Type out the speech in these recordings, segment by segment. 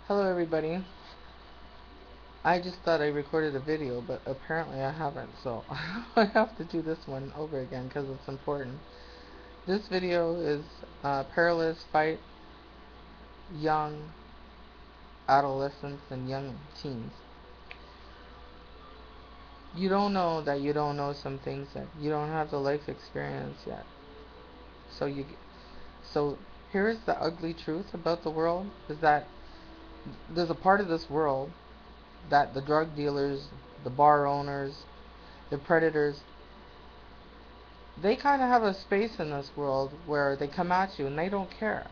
Hello everybody. I just thought I recorded a video, but apparently I haven't, so I have to do this one over again because it's important. This video is Perilous fight young adolescents and young teens. You don't know that you don't know some things yet. You don't have the life experience yet. So so here's the ugly truth about the world is that there's a part of this world that the drug dealers, the bar owners, the predators, they kind of have a space in this world where they come at you and they don't care.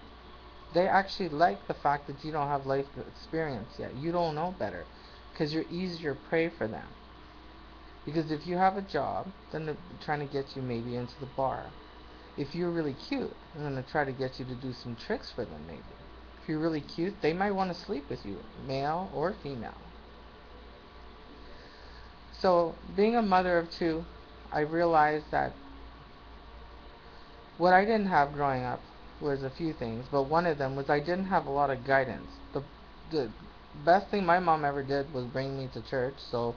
They actually like the fact that you don't have life experience yet. You don't know better because you're easier prey for them. Because if you have a job, then they're trying to get you maybe into the bar. If you're really cute, they're going to try to get you to do some tricks for them maybe. If you're really cute, they might want to sleep with you, male or female. So, being a mother of two, I realized that what I didn't have growing up was a few things, but one of them was I didn't have a lot of guidance. The best thing my mom ever did was bring me to church, so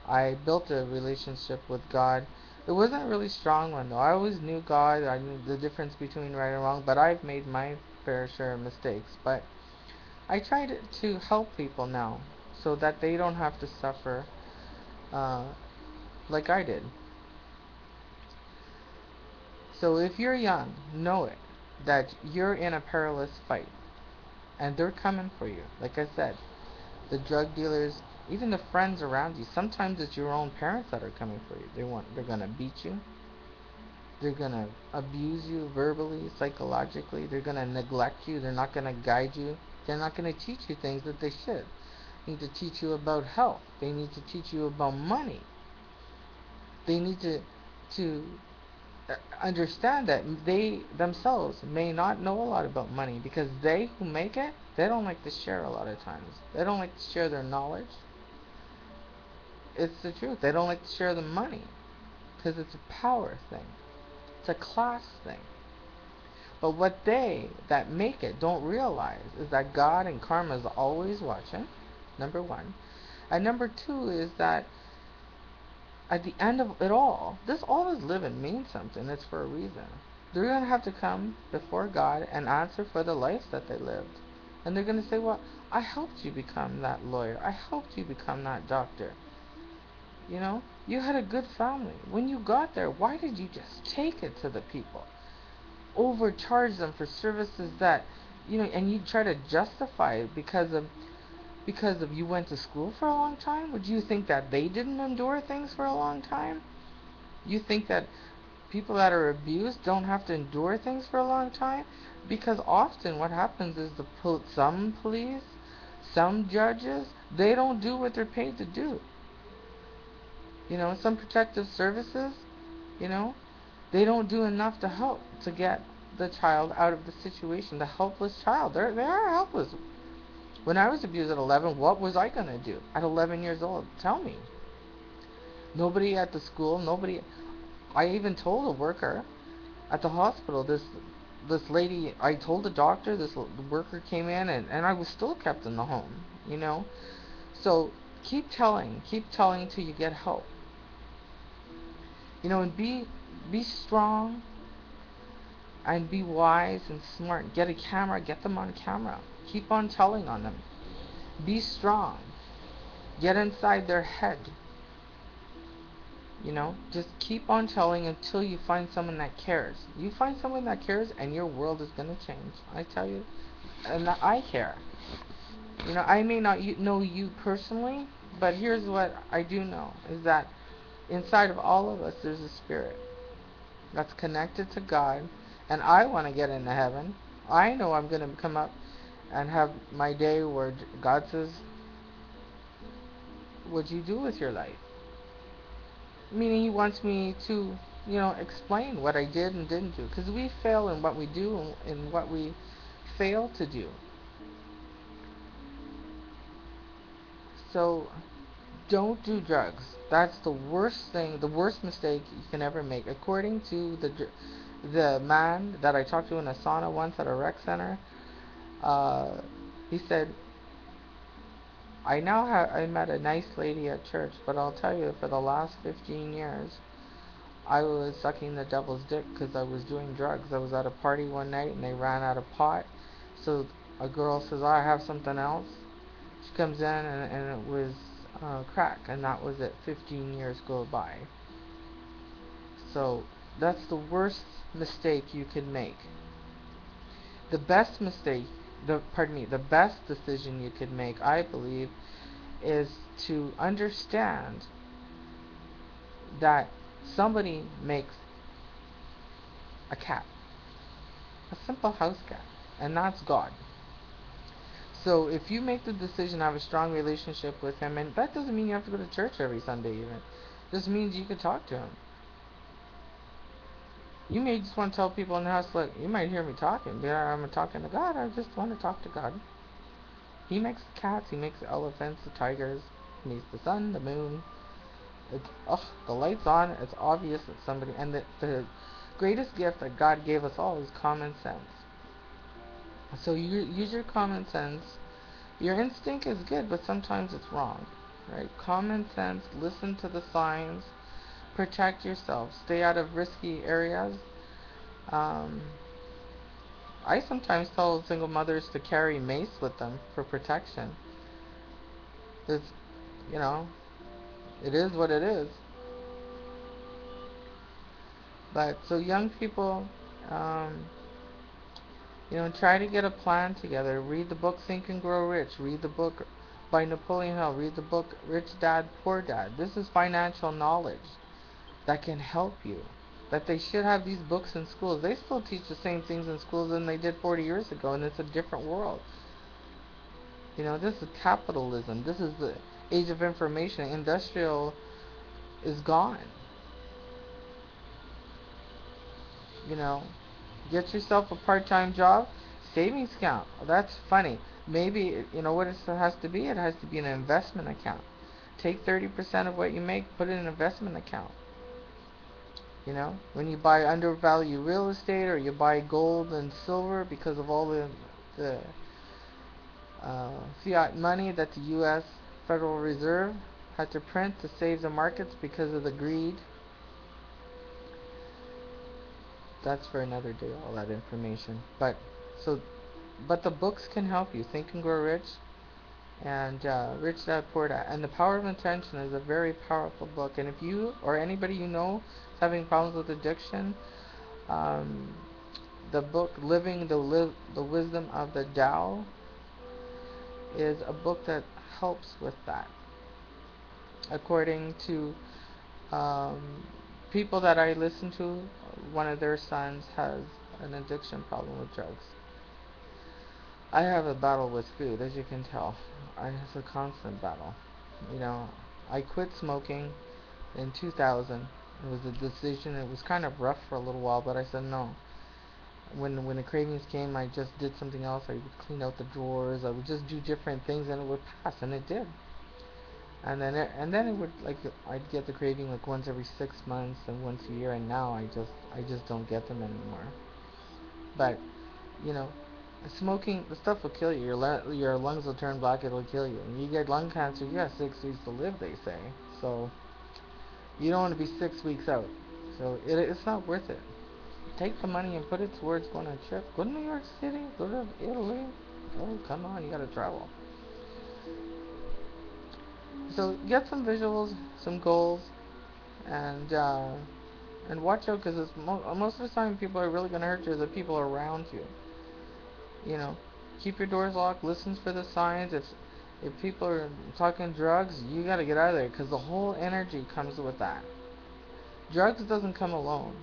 I built a relationship with God. It wasn't a really strong one though. I always knew God, I knew the difference between right and wrong, but I've made my fair share of mistakes. But I try to help people now so that they don't have to suffer uh, like I did. So if you're young, know it that you're in a perilous fight and they're coming for you. Like I said, the drug dealers, even the friends around you. Sometimes it's your own parents that are coming for you. They're gonna beat you. They're gonna abuse you verbally, psychologically. They're gonna neglect you. They're not gonna guide you. They're not gonna teach you things that they should. They need to teach you about health. They need to teach you about money. They need to understand that they themselves may not know a lot about money because they who make it, they don't like to share a lot of times. They don't like to share their knowledge. It's the truth. They don't like to share the money because it's a power thing. It's a class thing. But what they that make it don't realize is that God and karma is always watching. Number one. And number two is that at the end of it all, all this living means something. It's for a reason. They're going to have to come before God and answer for the life that they lived. And they're going to say, well, I helped you become that lawyer. I helped you become that doctor. You know, you had a good family. When you got there, why did you just take it to the people? Overcharge them for services that, and you try to justify it because of you went to school for a long time? Would you think that they didn't endure things for a long time? You think that people that are abused don't have to endure things for a long time? Because often what happens is some police, some judges, they don't do what they're paid to do. Some protective services, you know, they don't do enough to help to get the child out of the situation, the helpless child. They are helpless. When I was abused at 11, what was I going to do at 11 years old? Tell me. Nobody at the school, nobody. I even told a worker at the hospital, this lady, I told the doctor, this worker came in, and I was still kept in the home. So keep telling till you get help. And be strong and be wise and smart. Get a camera, get them on camera. Keep on telling on them. Be strong. Get inside their head. Just keep on telling until you find someone that cares. You find someone that cares and your world is going to change. I tell you. And I care. I may not know you personally, but here's what I do know is that inside of all of us there's a spirit that's connected to God, and I want to get into heaven. I know I'm going to come up and have my day where God says, what'd you do with your life? Meaning he wants me to, explain what I did and didn't do. Because we fail in what we do and what we fail to do. So don't do drugs. That's the worst thing, the worst mistake you can ever make. According to the man that I talked to in a sauna once at a rec center, he said, I met a nice lady at church, but I'll tell you, for the last 15 years, I was sucking the devil's dick because I was doing drugs. I was at a party one night and they ran out of pot. So a girl says, "Oh, I have something else." She comes in and it was crack, and that was it. 15 years go by. So that's the worst mistake you can make. The best mistake, the best decision you could make, I believe, is to understand that somebody makes a cat, a simple house cat, and that's God. So if you make the decision to have a strong relationship with Him, and that doesn't mean you have to go to church every Sunday even, it just means you can talk to Him. You may just want to tell people in the house, look, you might hear me talking, but I'm talking to God. I just want to talk to God. He makes the cats, He makes the elephants, the tigers, He makes the sun, the moon. It's, oh, the light's on. It's obvious that somebody, and the greatest gift that God gave us all is common sense. So you use your common sense. Your instinct is good, but sometimes it's wrong, right? Common sense. Listen to the signs. Protect yourself. Stay out of risky areas. Um, I sometimes tell single mothers to carry mace with them for protection. It's, you know, it is what it is. But so young people, um, try to get a plan together. Read the book Think and Grow Rich. Read the book by Napoleon Hill. Read the book Rich Dad, Poor Dad. This is financial knowledge that can help you. That they should have these books in schools. They still teach the same things in schools than they did 40 years ago, and it's a different world. This is capitalism. This is the age of information. Industrial is gone. You know, get yourself a part-time job, savings account. That's funny. Maybe, what it has to be? It has to be an investment account. Take 30% of what you make, put it in an investment account. When you buy undervalued real estate or you buy gold and silver because of all the fiat money that the U.S. Federal Reserve had to print to save the markets because of the greed. That's for another day, all that information. But the books can help you. Think and Grow Rich and Rich Dad Poor Dad. And The Power of Intention is a very powerful book. And if you or anybody you know is having problems with addiction, um, the book Living the Wisdom of the Tao is a book that helps with that. According to um, people that I listen to, one of their sons has an addiction problem with drugs. I have a battle with food, as you can tell. It's a constant battle. You know, I quit smoking in 2000. It was a decision. It was kind of rough for a little while, but I said no. When the cravings came, I just did something else. I would clean out the drawers. I would just do different things, and it would pass, and it did. And then it would, like, I'd get the craving like once every 6 months and once a year, and now I just don't get them anymore. But you know, smoking, the stuff will kill you. Your lungs will turn black. It'll kill you. And you get lung cancer, you got 6 weeks to live, they say. So you don't want to be 6 weeks out. So it's not worth it. Take the money and put it towards going on a trip. Go to New York City. Go to Italy. Oh, come on, you gotta travel. So get some visuals, some goals, and watch out, because most of the time people are really gonna hurt you. The people around you. You know, keep your doors locked. Listen for the signs. If people are talking drugs, you gotta get out of there, because the whole energy comes with that. Drugs doesn't come alone.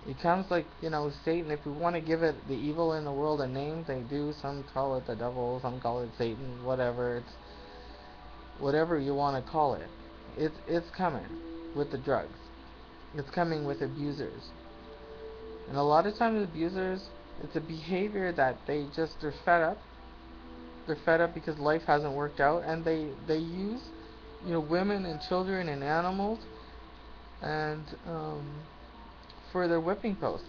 It comes like, Satan. If we want to give it the evil in the world a name, they do. Some call it the devil, some call it Satan, whatever. It's whatever you want to call it. It's coming with the drugs. It's coming with abusers. And a lot of times abusers, it's a behavior that they're fed up. They're fed up because life hasn't worked out, and they use, women and children and animals, and for their whipping post.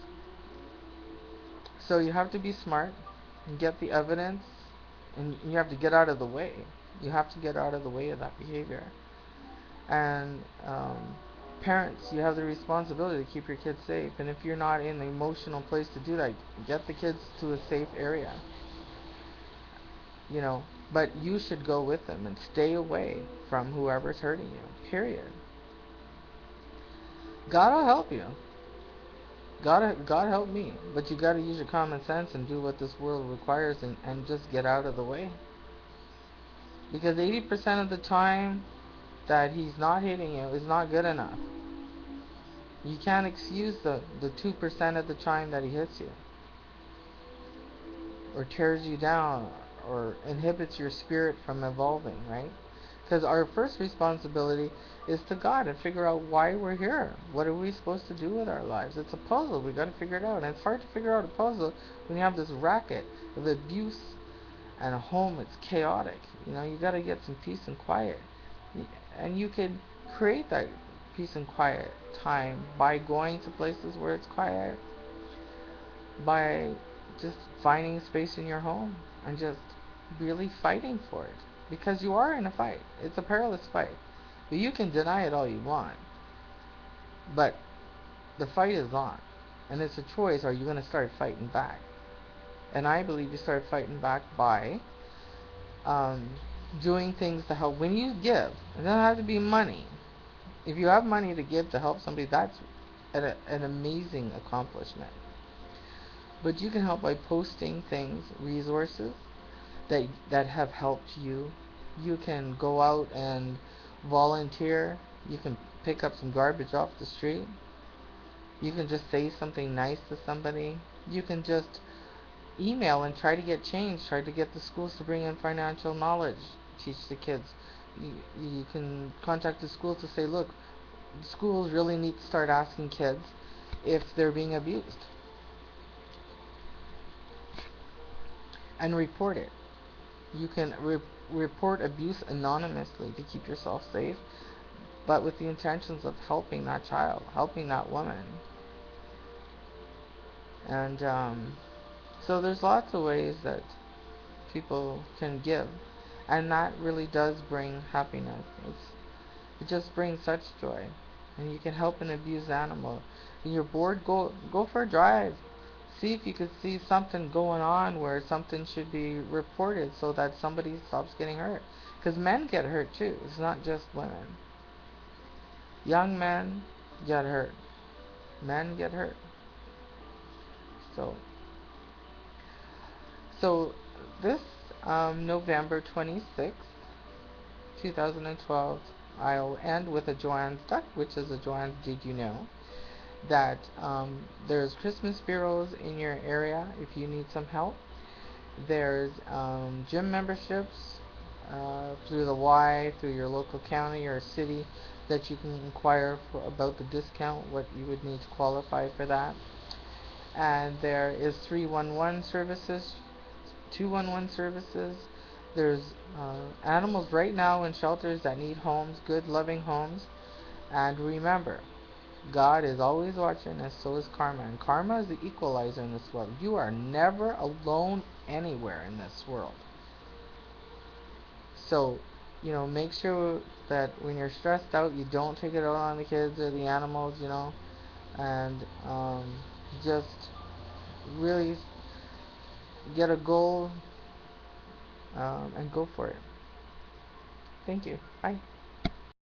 So you have to be smart and get the evidence. And you have to get out of the way. You have to get out of the way of that behavior. And parents, you have the responsibility to keep your kids safe. And if you're not in the emotional place to do that, get the kids to a safe area. You know, but you should go with them and stay away from whoever's hurting you. Period. God will help you. God help me. But you got to use your common sense and do what this world requires, and just get out of the way. Because 80% of the time that he's not hitting you is not good enough. You can't excuse the 2% of the time that he hits you, or tears you down, or inhibits your spirit from evolving, right? Because our first responsibility is to God and figure out why we're here. What are we supposed to do with our lives? It's a puzzle. We got to figure it out. And it's hard to figure out a puzzle when you have this racket of abuse and a home. It's chaotic. You know, you got to get some peace and quiet. And you could create that peace and quiet time by going to places where it's quiet, by just finding space in your home and just really fighting for it. Because you are in a fight. It's a perilous fight. But you can deny it all you want. But the fight is on. And it's a choice. Are you going to start fighting back? And I believe you start fighting back by um, doing things to help. When you give, it doesn't have to be money. If you have money to give to help somebody, that's an amazing accomplishment. But you can help by posting things, resources that have helped you. You can go out and volunteer. You can pick up some garbage off the street. You can just say something nice to somebody. You can just email and try to get change. Try to get the schools to bring in financial knowledge. Teach the kids. You can contact the schools to say, look, schools really need to start asking kids if they're being abused, and report it. You can report abuse anonymously to keep yourself safe, but with the intentions of helping that child, helping that woman. And so there's lots of ways that people can give, and that really does bring happiness. It just brings such joy. And you can help an abused animal. When you're bored, go for a drive. See if you could see something going on where something should be reported so that somebody stops getting hurt. Because men get hurt too. It's not just women. Young men get hurt. Men get hurt. So, so this November 26th, 2012, I'll end with a Joanne's Duck, which is a Joanne's Did You Know? That there's Christmas bureaus in your area if you need some help. There's gym memberships through the Y, through your local county or city, that you can inquire about the discount, what you would need to qualify for that. And there is 311 services, 211 services. There's animals right now in shelters that need homes, good, loving homes. And remember, God is always watching, and so is karma. And karma is the equalizer in this world. You are never alone anywhere in this world. So, make sure that when you're stressed out, you don't take it out on the kids or the animals, and just really get a goal and go for it. Thank you. Bye.